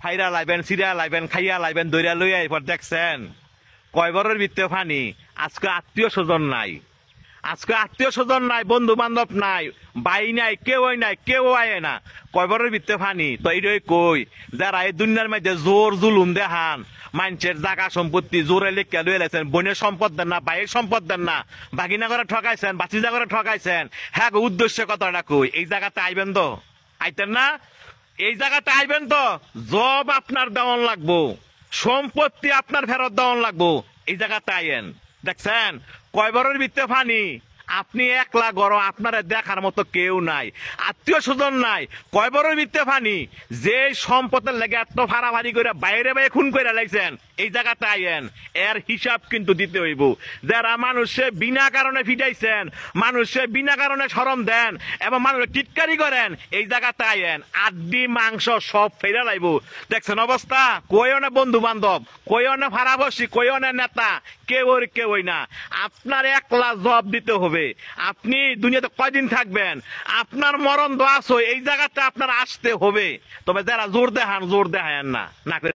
ফাইরা লাইবেন সিরা লাইবেন খাইয়া লাইবেন দইরা লইয়া এরপর দেখছেন কয়বরের ভিত্তে ফানি আজকে আত্মীয় স্বজন নাই, আজকে আত্মীয় স্বজন নাই, বন্ধু বান্ধব নাই, বাই নাই, কেউ আয় না, কয়বরের ভিত্তে ফানি। তো এইটাই কই যারা এই দুনিয়ার মধ্যে জোর জুলুম দেখান, মানুষের জায়গা সম্পত্তি জোরে লেখা লয়ে লেছেন, বোনের সম্পদ দেন না, ভাইয়ের সম্পদ দেন না, বাগিনা করে ঠকাইছেন, বাচিজা করে ঠকাইছেন, হ্যাঁ উদ্দেশ্য কথাটা কই এই জায়গাতে আইবেন তো, আইতেন না? এই জায়গাতে আইবেন তো, জব আপনার দেওয়ান লাগবো, সম্পত্তি আপনার ফেরত দেওয়ান লাগবো, এই জায়গাতে আইয়েন। দেখছেন কয়বরের ভিত্তে ফানি, আপনি একলা গড়, আপনার দেখার মতো কেউ নাই, আত্মীয় স্বজন নাই, কয়বরের ভিত্তে ফানি, যে সম্পদের লেগে এত ফাড়াফাড়ি করে বাইরে খুন করে লাইছেন, এই জায়গাতে আইয়েন, এর হিসাব কিন্তু দিতে হইব। যারা মানুষে বিনা কারণে ফিটাইছেন, মানুষে বিনা কারণে শরম দেন এবং মানুষের টিটকারি করেন, এই জায়গাতে আইয়েন, আড্ডি মাংস সব ফেরা লাইব। দেখছেন অবস্থা, কইও না বন্ধু বান্ধব, কইও না ফাড়াবসি, কইও না নেতা, কেউই না, আপনার একলা জবাব দিতে হবে। আপনি দুনিয়াতে কয়দিন থাকবেন, আপনার মরণ দোয়াশ, এই জায়গাতে আপনার আসতে হবে। তবে যারা জোর দেখান না।